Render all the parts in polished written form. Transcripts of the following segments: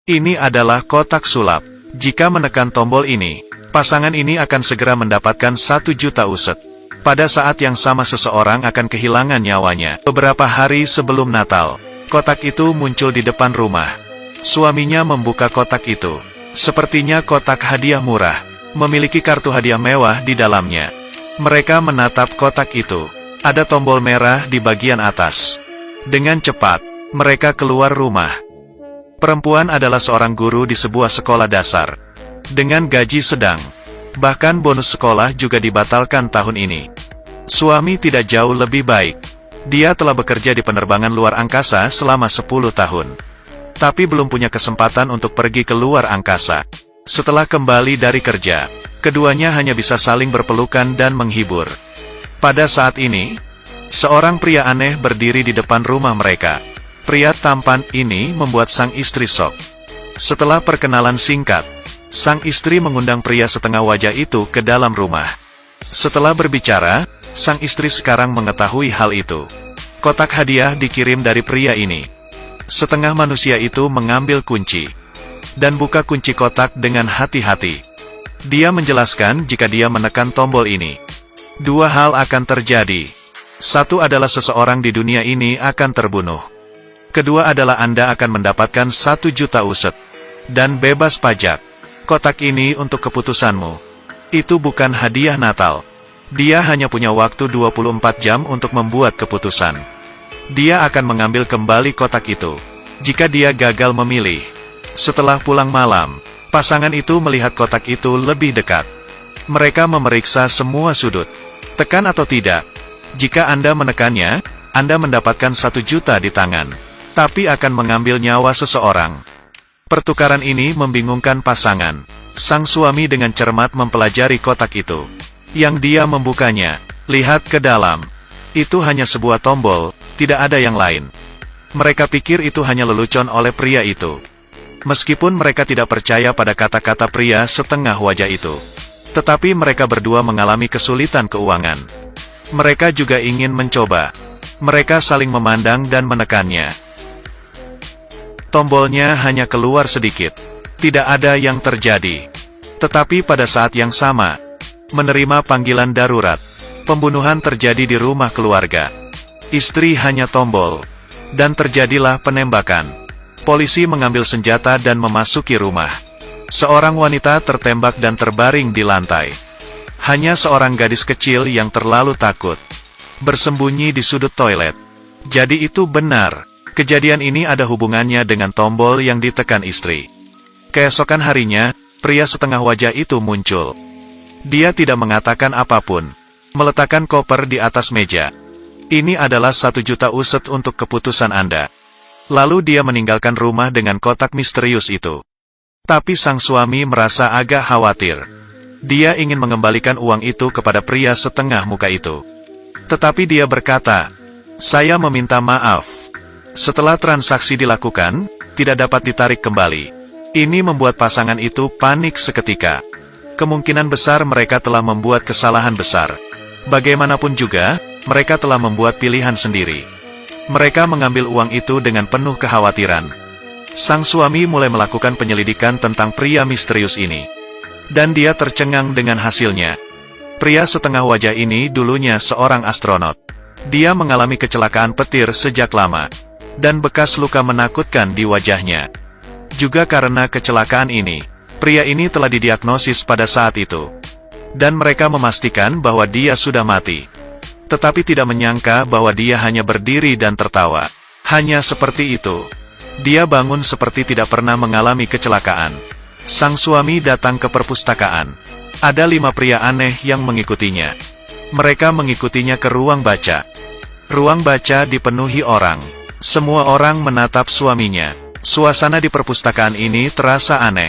Ini adalah kotak sulap. Jika menekan tombol ini, pasangan ini akan segera mendapatkan 1 juta uset. Pada saat yang sama seseorang akan kehilangan nyawanya. Beberapa hari sebelum Natal, kotak itu muncul di depan rumah. Suaminya membuka kotak itu. Sepertinya kotak hadiah murah, memiliki kartu hadiah mewah di dalamnya. Mereka menatap kotak itu. Ada tombol merah di bagian atas. Dengan cepat, mereka keluar rumah. Perempuan adalah seorang guru di sebuah sekolah dasar. Dengan gaji sedang. Bahkan bonus sekolah juga dibatalkan tahun ini. Suami tidak jauh lebih baik. Dia telah bekerja di penerbangan luar angkasa selama 10 tahun. Tapi belum punya kesempatan untuk pergi ke luar angkasa. Setelah kembali dari kerja, keduanya hanya bisa saling berpelukan dan menghibur. Pada saat ini, seorang pria aneh berdiri di depan rumah mereka. Pria tampan ini membuat sang istri shock. Setelah perkenalan singkat, sang istri mengundang pria setengah wajah itu ke dalam rumah. Setelah berbicara, sang istri sekarang mengetahui hal itu. Kotak hadiah dikirim dari pria ini. Setengah manusia itu mengambil kunci dan buka kunci kotak dengan hati-hati. Dia menjelaskan jika dia menekan tombol ini, 2 hal akan terjadi. 1 adalah seseorang di dunia ini akan terbunuh. Kedua adalah Anda akan mendapatkan 1 juta uset. Dan bebas pajak. Kotak ini untuk keputusanmu. Itu bukan hadiah Natal. Dia hanya punya waktu 24 jam untuk membuat keputusan. Dia akan mengambil kembali kotak itu jika dia gagal memilih. Setelah pulang malam, pasangan itu melihat kotak itu lebih dekat. Mereka memeriksa semua sudut. Tekan atau tidak. Jika Anda menekannya, Anda mendapatkan 1 juta di tangan. Tapi akan mengambil nyawa seseorang. Pertukaran ini membingungkan pasangan. Sang suami dengan cermat mempelajari kotak itu. Yang dia membukanya, lihat ke dalam. Itu hanya sebuah tombol, tidak ada yang lain. Mereka pikir itu hanya lelucon oleh pria itu. Meskipun mereka tidak percaya pada kata-kata pria setengah wajah itu. Tetapi mereka berdua mengalami kesulitan keuangan. Mereka juga ingin mencoba. Mereka saling memandang dan menekannya. Tombolnya hanya keluar sedikit. Tidak ada yang terjadi. Tetapi pada saat yang sama, menerima panggilan darurat. Pembunuhan terjadi di rumah keluarga. Istri hanya tombol. Dan terjadilah penembakan. Polisi mengambil senjata dan memasuki rumah. Seorang wanita tertembak dan terbaring di lantai. Hanya seorang gadis kecil yang terlalu takut bersembunyi di sudut toilet. Jadi itu benar. Kejadian ini ada hubungannya dengan tombol yang ditekan istri. Keesokan harinya, pria setengah wajah itu muncul. Dia tidak mengatakan apapun. Meletakkan koper di atas meja. Ini adalah 1 juta uset untuk keputusan Anda. Lalu dia meninggalkan rumah dengan kotak misterius itu. Tapi sang suami merasa agak khawatir. Dia ingin mengembalikan uang itu kepada pria setengah muka itu. Tetapi dia berkata, "Saya meminta maaf." Setelah transaksi dilakukan, tidak dapat ditarik kembali. Ini membuat pasangan itu panik seketika. Kemungkinan besar mereka telah membuat kesalahan besar. Bagaimanapun juga, mereka telah membuat pilihan sendiri. Mereka mengambil uang itu dengan penuh kekhawatiran. Sang suami mulai melakukan penyelidikan tentang pria misterius ini. Dan dia tercengang dengan hasilnya. Pria setengah wajah ini dulunya seorang astronot. Dia mengalami kecelakaan petir sejak lama. Dan bekas luka menakutkan di wajahnya. Juga karena kecelakaan ini, pria ini telah didiagnosis pada saat itu. Dan mereka memastikan bahwa dia sudah mati. Tetapi tidak menyangka bahwa dia hanya berdiri dan tertawa. Hanya seperti itu. Dia bangun seperti tidak pernah mengalami kecelakaan. Sang suami datang ke perpustakaan. Ada 5 pria aneh yang mengikutinya. Mereka mengikutinya ke ruang baca. Ruang baca dipenuhi orang. Semua orang menatap suaminya. Suasana di perpustakaan ini terasa aneh.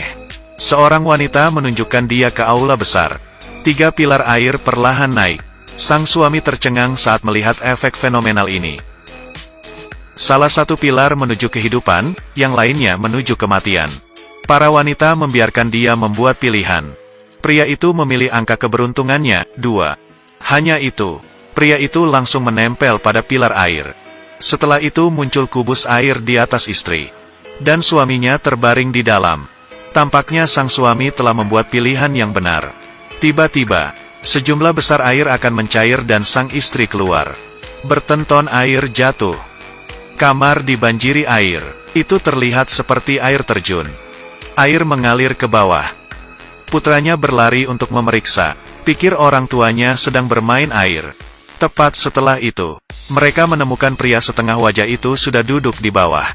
Seorang wanita menunjukkan dia ke aula besar. 3 pilar air perlahan naik. Sang suami tercengang saat melihat efek fenomenal ini. Salah satu pilar menuju kehidupan, yang lainnya menuju kematian. Para wanita membiarkan dia membuat pilihan. Pria itu memilih angka keberuntungannya, 2. Hanya itu, pria itu langsung menempel pada pilar air. Setelah itu muncul kubus air di atas istri. dan suaminya terbaring di dalam. Tampaknya sang suami telah membuat pilihan yang benar. Tiba-tiba, sejumlah besar air akan mencair dan sang istri keluar. Bertenton air jatuh. Kamar dibanjiri air. Itu terlihat seperti air terjun. Air mengalir ke bawah. Putranya berlari untuk memeriksa. Pikir orang tuanya sedang bermain air. Tepat setelah itu, mereka menemukan pria setengah wajah itu sudah duduk di bawah.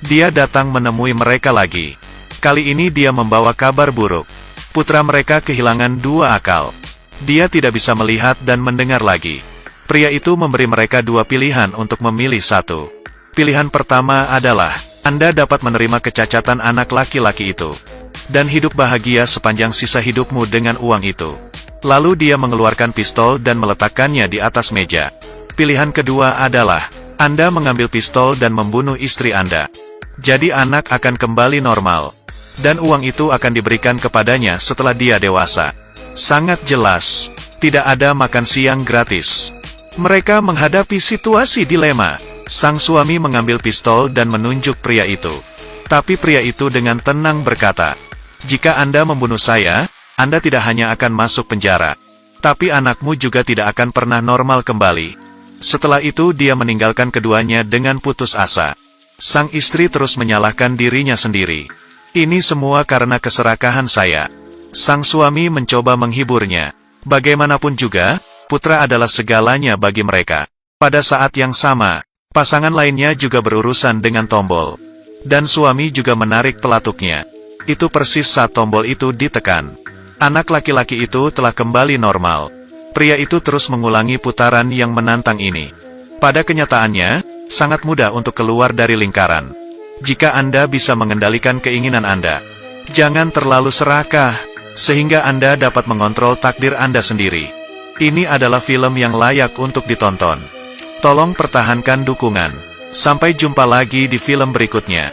Dia datang menemui mereka lagi. Kali ini dia membawa kabar buruk. Putra mereka kehilangan dua akal. Dia tidak bisa melihat dan mendengar lagi. Pria itu memberi mereka dua pilihan untuk memilih satu. Pilihan pertama adalah, Anda dapat menerima kecacatan anak laki-laki itu, dan hidup bahagia sepanjang sisa hidupmu dengan uang itu. Lalu dia mengeluarkan pistol dan meletakkannya di atas meja. Pilihan kedua adalah, Anda mengambil pistol dan membunuh istri Anda. Jadi anak akan kembali normal, dan uang itu akan diberikan kepadanya setelah dia dewasa. Sangat jelas, tidak ada makan siang gratis. Mereka menghadapi situasi dilema. Sang suami mengambil pistol dan menunjuk pria itu. Tapi pria itu dengan tenang berkata, "Jika Anda membunuh saya, Anda tidak hanya akan masuk penjara, tapi anakmu juga tidak akan pernah normal kembali." Setelah itu dia meninggalkan keduanya dengan putus asa. Sang istri terus menyalahkan dirinya sendiri. "Ini semua karena keserakahan saya." Sang suami mencoba menghiburnya. Bagaimanapun juga, putra adalah segalanya bagi mereka. Pada saat yang sama, pasangan lainnya juga berurusan dengan tombol. Dan suami juga menarik pelatuknya. Itu persis saat tombol itu ditekan. Anak laki-laki itu telah kembali normal. Pria itu terus mengulangi putaran yang menantang ini. Pada kenyataannya, sangat mudah untuk keluar dari lingkaran. Jika Anda bisa mengendalikan keinginan Anda, jangan terlalu serakah, sehingga Anda dapat mengontrol takdir Anda sendiri. Ini adalah film yang layak untuk ditonton. Tolong pertahankan dukungan. Sampai jumpa lagi di film berikutnya.